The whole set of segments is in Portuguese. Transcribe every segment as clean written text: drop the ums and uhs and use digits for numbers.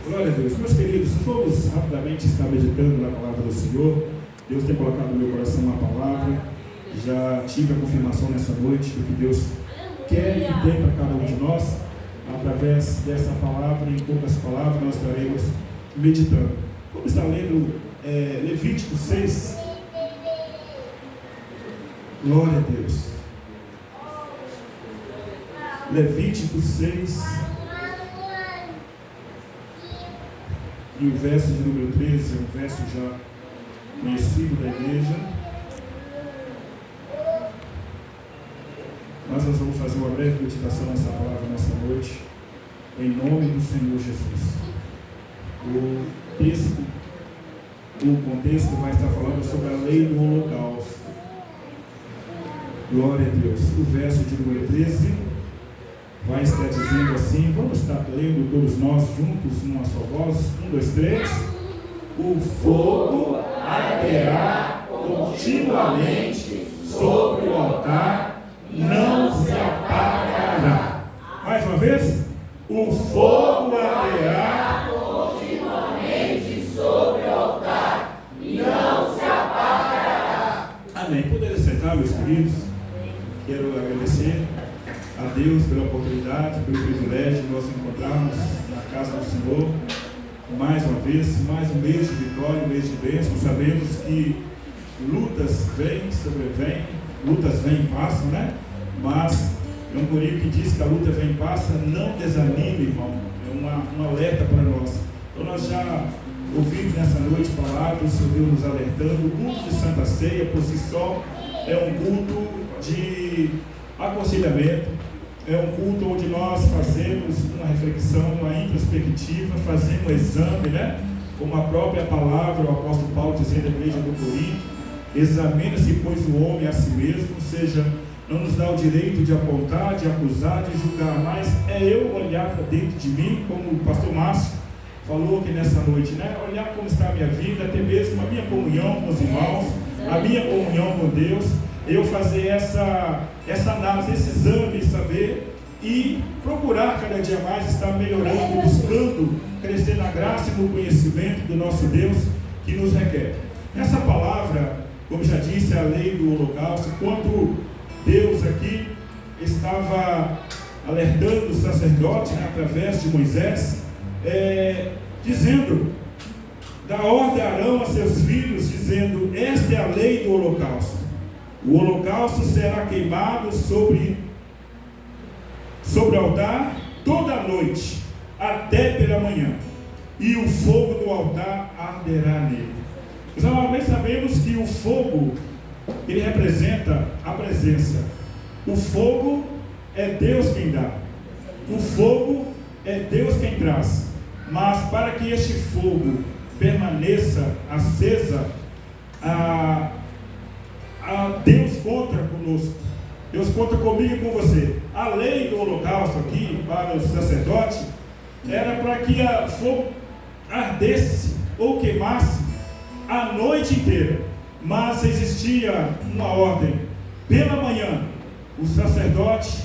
Glória a Deus. Meus queridos, vamos rapidamente estar meditando na palavra do Senhor. Deus tem colocado no meu coração uma palavra. Já tive a confirmação nessa noite do que Deus quer e tem para cada um de nós. Através dessa palavra, em poucas palavras, nós estaremos meditando. Vamos estar lendo Levítico 6. Glória a Deus. Levítico 6. E o verso de número 13 é um verso já conhecido da igreja. Mas nós vamos fazer uma breve meditação nessa palavra nessa noite, em nome do Senhor Jesus. O contexto vai estar falando sobre a lei do holocausto. Glória a Deus. O verso de número 13 vai estar dizendo assim, vamos estar lendo todos nós juntos numa só voz, 1, 2, 3. O fogo arderá continuamente sobre o altar, não se apagará. Mais uma vez, o fogo arderá continuamente sobre o altar, não se apagará. Amém. Poderia sentar, meus queridos. Quero agradecer a Deus pela oportunidade, pelo privilégio de nós encontrarmos na casa do Senhor mais uma vez, mais um mês de vitória, um mês de bênção. Sabemos que lutas vêm, sobrevêm, lutas vêm e passam, né? Mas é um corinho que diz que a luta vem e passa, não desanime, irmão. É um alerta para nós. Então nós já ouvimos nessa noite palavras, o Senhor Deus nos alertando. O culto de Santa Ceia por si só é um culto de aconselhamento, é um culto onde nós fazemos uma reflexão, uma introspectiva, fazemos um exame, né? Como a própria palavra, o apóstolo Paulo dizendo à igreja do Corinto, examina-se, pois, o homem a si mesmo, ou seja, não nos dá o direito de apontar, de acusar, de julgar, mas é eu olhar para dentro de mim, como o pastor Márcio falou aqui nessa noite, né? Olhar como está a minha vida, até mesmo a minha comunhão com os irmãos, a minha comunhão com Deus, eu fazer essa análise, esse exame, saber e procurar cada dia mais estar melhorando, buscando crescer na graça e no conhecimento do nosso Deus que nos requer. Essa palavra, como já disse, é a lei do holocausto. Quando Deus aqui estava alertando o sacerdote, né, através de Moisés, dizendo, dá ordem a Arão a seus filhos, dizendo, esta é a lei do holocausto. O holocausto será queimado sobre o altar toda a noite, até pela manhã, e o fogo do altar arderá nele. Nós sabemos que o fogo, ele representa a presença. O fogo é Deus quem dá. O fogo é Deus quem traz. Mas para que este fogo permaneça acesa, Deus conta conosco. Deus conta comigo e com você. A lei do holocausto aqui, para o sacerdote, era para que o fogo ardesse ou queimasse a noite inteira. Mas existia uma ordem. Pela manhã, o sacerdote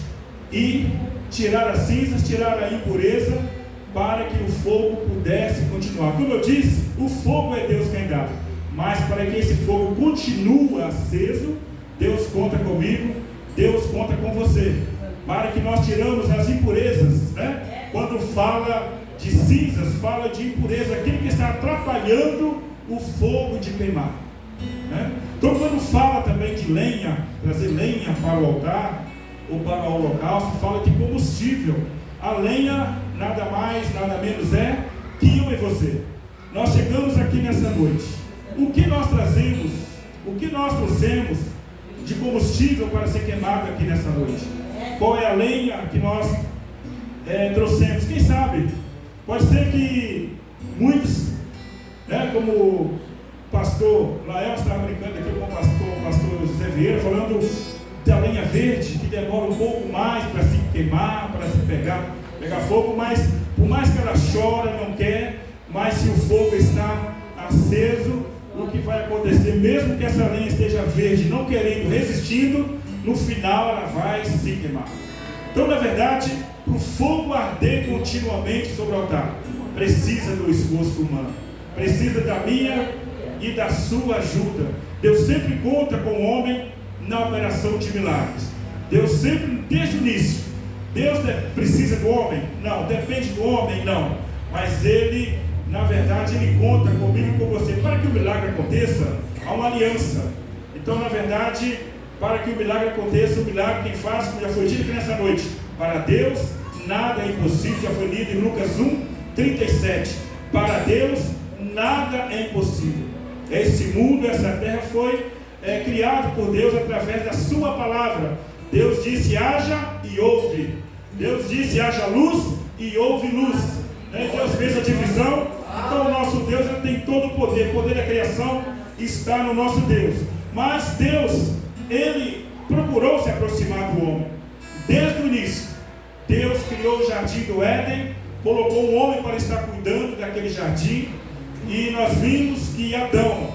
ir tirar as cinzas, tirar a impureza, para que o fogo pudesse continuar. Como eu disse, o fogo é Deus quem dá. Mas para que esse fogo continue aceso, Deus conta comigo, Deus conta com você. Para que nós tiramos as impurezas, né? Quando fala de cinzas, fala de impureza, aquilo que está atrapalhando o fogo de queimar, né? Então quando fala também de lenha, trazer lenha para o altar, ou para o holocausto, fala de combustível. A lenha nada mais, nada menos é que eu e você. Nós chegamos aqui nessa noite. O que nós trazemos, o que nós trouxemos de combustível para ser queimado aqui nessa noite? Qual é a lenha que nós trouxemos? Quem sabe? Pode ser que muitos, né, como o pastor Lael estava brincando aqui com o pastor José Vieira, falando da lenha verde, que demora um pouco mais para se queimar, para se pegar fogo, mas por mais que ela chora, não quer, mas se o fogo está aceso, o que vai acontecer, mesmo que essa lenha esteja verde, não querendo, resistindo, no final ela vai se queimar. Então, na verdade, para o fogo arder continuamente sobre o altar, precisa do esforço humano, precisa da minha e da sua ajuda. Deus sempre conta com o homem na operação de milagres. Deus sempre, desde o início, Deus precisa do homem? Não. Depende do homem? Não. Mas Ele, na verdade, Ele conta comigo e com você. Para que o milagre aconteça, há uma aliança. Então, na verdade, para que o milagre aconteça, o milagre quem faz, como já foi dito aqui nessa noite, para Deus nada é impossível. Já foi lido em Lucas 1:37. Para Deus nada é impossível. Esse mundo, essa terra foi criado por Deus através da sua palavra. Deus disse haja e houve. Deus disse haja luz e houve luz. Deus fez a divisão. Então o nosso Deus, ele tem todo o poder. O poder da criação está no nosso Deus. Mas Deus, Ele procurou se aproximar do homem. Desde o início, Deus criou o jardim do Éden, colocou um homem para estar cuidando daquele jardim. E nós vimos que Adão,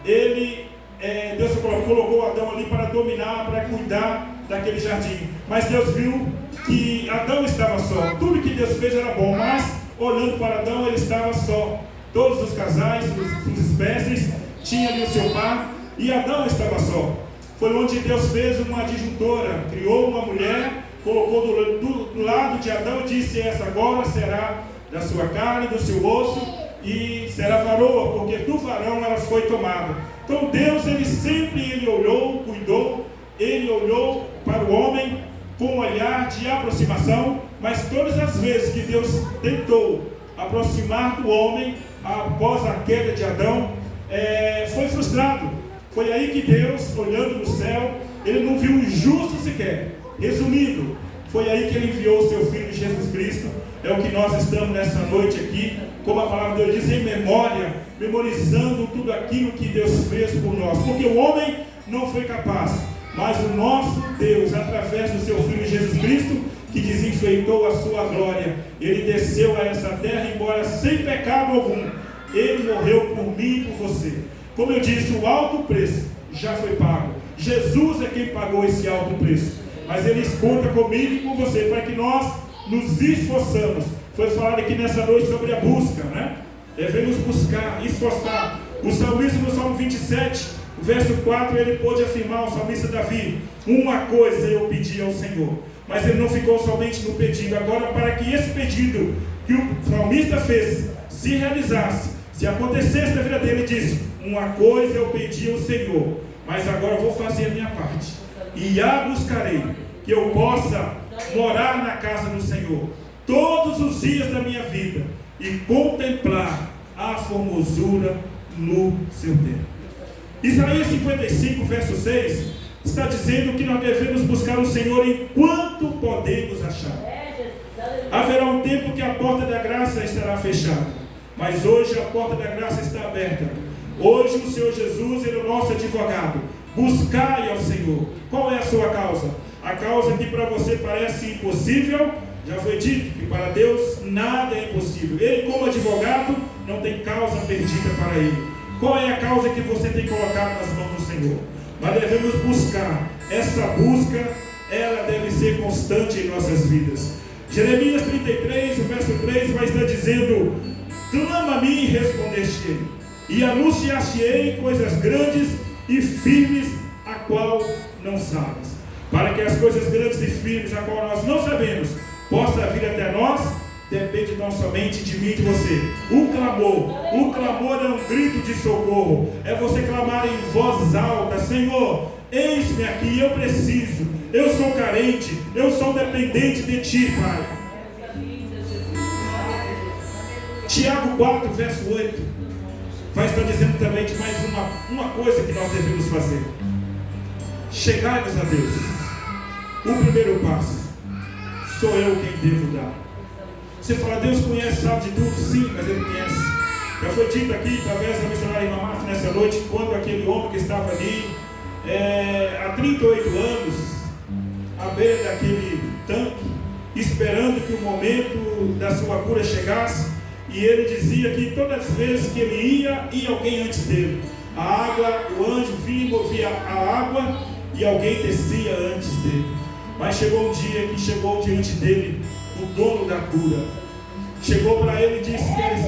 Deus colocou Adão ali para dominar, para cuidar daquele jardim. Mas Deus viu que Adão estava só. Tudo que Deus fez era bom, mas olhando para Adão, ele estava só. Todos os casais, as espécies, tinham ali o seu par, e Adão estava só. Foi onde Deus fez uma disjuntora, criou uma mulher, colocou do lado de Adão e disse: essa agora será da sua carne, do seu osso, e será varoa, porque do varão ela foi tomada. Então Deus, ele olhou, cuidou, ele olhou para o homem com um olhar de aproximação. Mas todas as vezes que Deus tentou aproximar do homem após a queda de Adão, foi frustrado. Foi aí que Deus, olhando no céu, ele não viu um justo sequer. Resumindo, foi aí que ele enviou o seu Filho Jesus Cristo. É o que nós estamos nessa noite aqui, como a palavra de Deus diz, em memória, memorizando tudo aquilo que Deus fez por nós. Porque o homem não foi capaz, mas o nosso Deus, através do seu Filho Jesus Cristo, que desenfeitou a sua glória, ele desceu a essa terra, embora sem pecado algum. Ele morreu por mim e por você. Como eu disse, o alto preço já foi pago. Jesus é quem pagou esse alto preço. Mas Ele conta comigo e com você, para que nós nos esforçamos. Foi falado aqui nessa noite sobre a busca, né? Devemos buscar, esforçar. O salmista no Salmo 27, verso 4, ele pôde afirmar, o salmista Davi: uma coisa eu pedi ao Senhor. Mas ele não ficou somente no pedido. Agora, para que esse pedido que o salmista fez se realizasse, se acontecesse na vida dele, ele disse: uma coisa eu pedi ao Senhor, mas agora eu vou fazer a minha parte, e a buscarei, que eu possa morar na casa do Senhor todos os dias da minha vida e contemplar a formosura no seu templo. Isaías 55, verso 6, está dizendo que nós devemos buscar o Senhor enquanto podemos achar. Haverá um tempo que a porta da graça estará fechada, mas hoje a porta da graça está aberta. Hoje o Senhor Jesus, Ele é o nosso advogado. Buscai ao Senhor. Qual é a sua causa? A causa que para você parece impossível, já foi dito que para Deus nada é impossível. Ele, como advogado, não tem causa perdida para Ele. Qual é a causa que você tem colocado nas mãos do Senhor? Nós devemos buscar. Essa busca, ela deve ser constante em nossas vidas. Jeremias 33, o verso 3 vai estar dizendo: clama a mim e respondeste, e anunciar-te-ei coisas grandes e firmes, a qual não sabes. Para que as coisas grandes e firmes, a qual nós não sabemos, possa vir até nós, depende não somente de mim e de você. O clamor é um grito de socorro. É você clamar em voz alta: Senhor, eis-me aqui, eu preciso, eu sou carente, eu sou dependente de Ti, Pai. Tiago 4, verso 8, vai estar dizendo também de mais uma coisa que nós devemos fazer: chegai-nos a Deus. O primeiro passo, sou eu quem devo dar. Você fala: Deus conhece, sabe de tudo? Sim, mas Ele conhece. Já foi dito aqui, através da missionária Irmã Marta nessa noite, quando aquele homem que estava ali, há 38 anos, à beira daquele tanque, esperando que o momento da sua cura chegasse, e ele dizia que todas as vezes que ele ia alguém antes dele. A água, o anjo vinha e movia a água, e alguém descia antes dele. Mas chegou um dia que chegou diante dele o dono da cura. Chegou para ele e disse: queres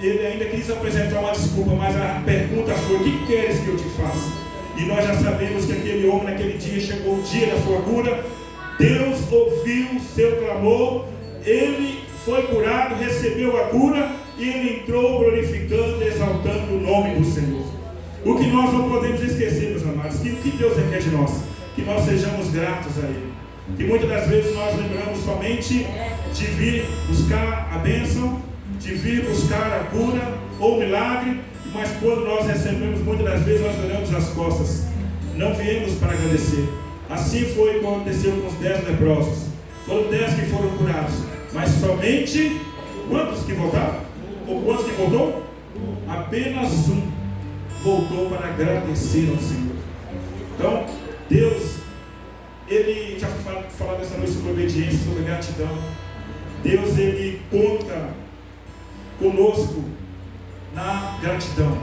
ele ainda quis apresentar uma desculpa, mas a pergunta foi: o que queres que eu te faça? E nós já sabemos que aquele homem, naquele dia, chegou o dia da sua cura. Deus ouviu o seu clamor, ele foi curado, recebeu a cura, e ele entrou glorificando, exaltando o nome do Senhor. O que nós não podemos esquecer, meus amados, que o que Deus requer de nós? Que nós sejamos gratos a Ele. Que muitas das vezes nós lembramos somente de vir buscar a bênção, de vir buscar a cura ou o milagre, mas quando nós recebemos, muitas das vezes nós olhamos as costas, não viemos para agradecer. Assim foi o que aconteceu com os 10 leprosos. Foram 10 que foram curados, mas somente quantos que voltaram? Ou quantos que voltou? Apenas um voltou para agradecer ao Senhor. Então, Deus, Ele já falou dessa noite sobre obediência, sobre gratidão. Deus, Ele conta conosco na gratidão,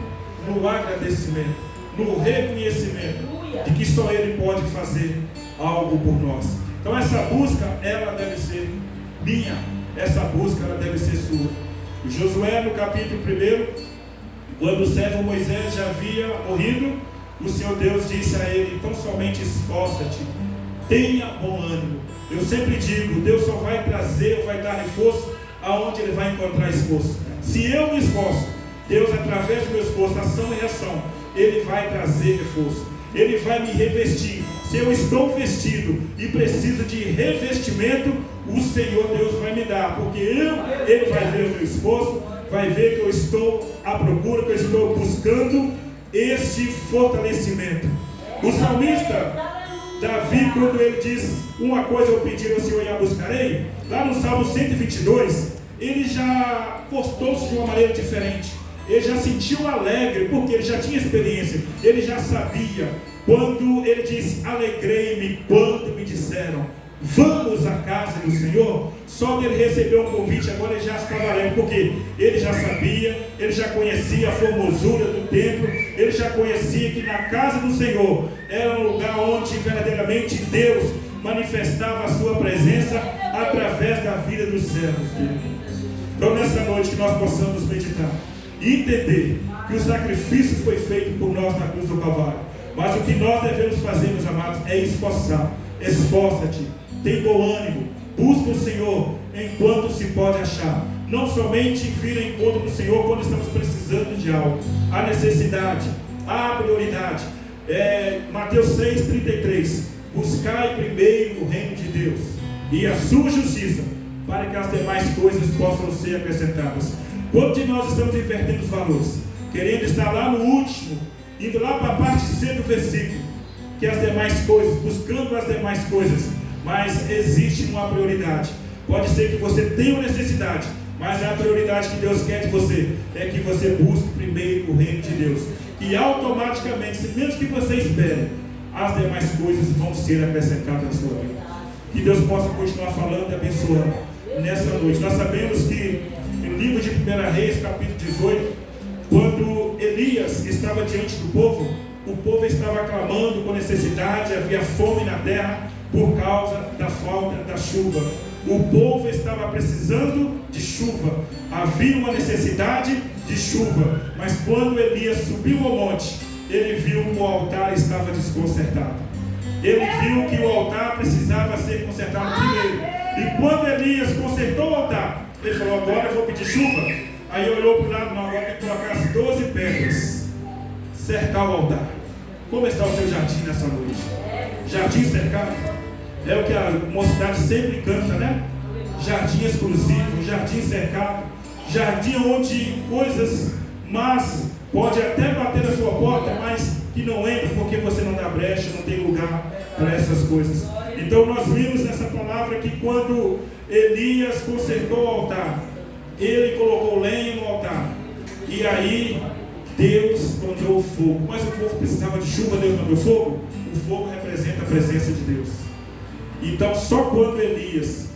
no agradecimento, no reconhecimento de que só Ele pode fazer algo por nós. Então essa busca, ela deve ser minha, essa busca, ela deve ser sua. Josué, no capítulo 1, quando o servo Moisés já havia morrido, o Senhor Deus disse a ele: então somente esforça-te, tenha bom ânimo. Eu sempre digo, Deus só vai trazer, vai dar reforço aonde Ele vai encontrar esforço. Se eu me esforço, Deus, através do meu esforço, ação e reação, Ele vai trazer reforço. Ele vai me revestir. Se eu estou vestido e preciso de revestimento, o Senhor Deus vai me dar, porque Ele vai ver o meu esforço, vai ver que eu estou à procura, que eu estou buscando este fortalecimento. O salmista Davi, quando ele diz: uma coisa eu pedi ao Senhor e a buscarei, lá no Salmo 122, ele já postou-se de uma maneira diferente. Ele já sentiu alegre, porque ele já tinha experiência, ele já sabia. Quando ele disse: alegrei-me quando me disseram, vamos à casa do Senhor. Só que ele recebeu um convite, agora ele já estava alegre, porque ele já sabia, ele já conhecia a formosura do templo, ele já conhecia que na casa do Senhor era um lugar onde verdadeiramente Deus manifestava a sua presença através da vida dos servos dele. Então nessa noite que nós possamos meditar e entender que o sacrifício foi feito por nós na cruz do Calvário, mas o que nós devemos fazer, meus amados, é esforçar. Esforça-te, tem bom ânimo, busca o Senhor enquanto se pode achar. Não somente vir em encontro do Senhor quando estamos precisando de algo. Há necessidade, há prioridade. Mateus 6,33: buscai primeiro o reino de Deus e a sua justiça, para que as demais coisas possam ser acrescentadas. Quando de nós estamos invertendo os valores, querendo estar lá no último, indo lá para a parte C do versículo, que as demais coisas, buscando as demais coisas, mas existe uma prioridade. Pode ser que você tenha uma necessidade, mas a prioridade que Deus quer de você é que você busque primeiro o reino de Deus, e automaticamente, se menos que você espere, as demais coisas vão ser acrescentadas na sua vida. Que Deus possa continuar falando e abençoando nessa noite. Nós sabemos que no livro de 1 Reis, capítulo 18, quando Elias estava diante do povo, o povo estava clamando com necessidade, havia fome na terra por causa da falta da chuva. O povo estava precisando de chuva, havia uma necessidade de chuva, mas quando Elias subiu ao monte, ele viu que o altar estava desconcertado. Ele viu que o altar precisava ser consertado primeiro. E quando Elias consertou o altar, ele falou: agora eu vou pedir chuva. Aí olhou para o lado: não, agora tem que colocar as 12 pedras, cercar o altar. Como está o seu jardim nessa noite? Jardim cercado? É o que a mocidade sempre canta, né? Jardim exclusivo, jardim cercado, jardim onde coisas más pode até bater na sua porta, mas que não entra porque você não dá brecha, não tem lugar para essas coisas. Então nós vimos nessa palavra que quando Elias consertou o altar, ele colocou lenha no altar, e aí Deus mandou o fogo. Mas o povo precisava de chuva, Deus mandou fogo. O fogo representa a presença de Deus. Então só quando Elias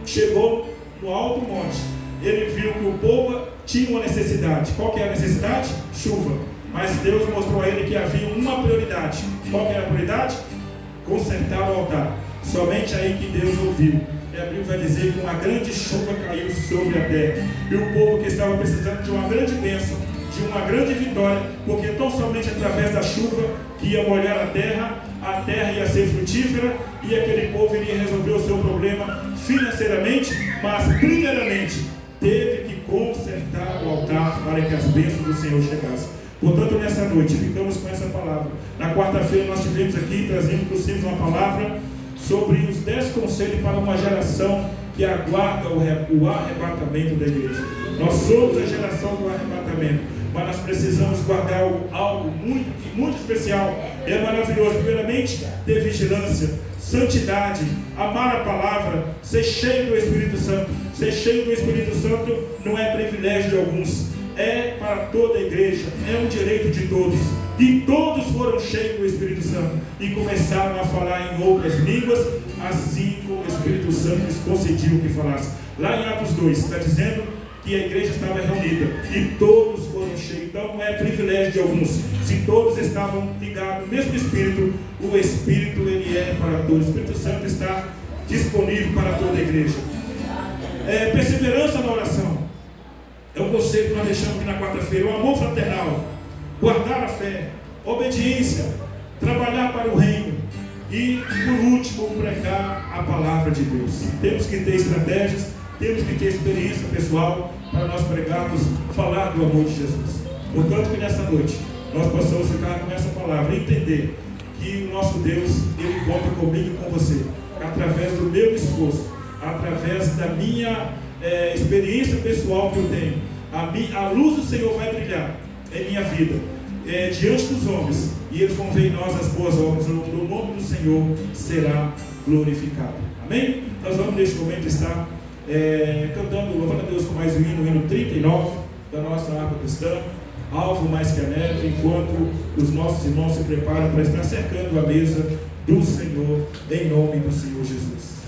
chegou no alto monte, ele viu que o povo tinha uma necessidade. Qual que é a necessidade? Chuva. Mas Deus mostrou a ele que havia uma prioridade. Qual que era a prioridade? Consertar o altar. Somente aí que Deus ouviu. E a Bíblia vai dizer que uma grande chuva caiu sobre a terra. E o povo que estava precisando de uma grande bênção, de uma grande vitória, porque tão somente através da chuva que ia molhar a terra ia ser frutífera, e aquele povo iria resolver o seu problema financeiramente, mas primeiramente teve que consertar o altar para que as bênçãos do Senhor chegassem. Portanto, nessa noite, ficamos com essa palavra. Na quarta-feira nós tivemos aqui, trazendo para vocês uma palavra sobre os 10 conselhos para uma geração que aguarda o arrebatamento da igreja. Nós somos a geração do arrebatamento, mas nós precisamos guardar algo muito especial. É maravilhoso. Primeiramente, ter vigilância, santidade, amar a palavra, ser cheio do Espírito Santo. Ser cheio do Espírito Santo não é privilégio de alguns, é para toda a igreja, é um direito de todos. E todos foram cheios do Espírito Santo e começaram a falar em outras línguas, assim como o Espírito Santo lhes concediu que falasse. Lá em Atos 2 está dizendo que a igreja estava reunida e todos foram cheios. Então não é privilégio de alguns. Se todos estavam ligados no mesmo Espírito, o Espírito ele é para todos. O Espírito Santo está disponível para toda a igreja. Perseverança na oração é um conceito que nós deixamos aqui na quarta-feira. O amor fraternal, guardar a fé, obediência, trabalhar para o reino e, por último, pregar a palavra de Deus. Temos que ter estratégias, temos que ter experiência pessoal para nós pregarmos, falar do amor de Jesus. Portanto, que nessa noite nós possamos ficar com essa palavra e entender que o nosso Deus, Ele conta comigo e com você, através do meu esforço, através da minha experiência pessoal que eu tenho. A luz do Senhor vai brilhar em minha vida, diante dos homens, e eles vão ver em nós as boas obras. O nome do Senhor será glorificado. Amém? Nós vamos neste momento estar cantando, louvando a Deus com mais um hino 39 da nossa harpa cristã, Alvo Mais Que a Neve, enquanto os nossos irmãos se preparam para estar cercando a mesa do Senhor, em nome do Senhor Jesus.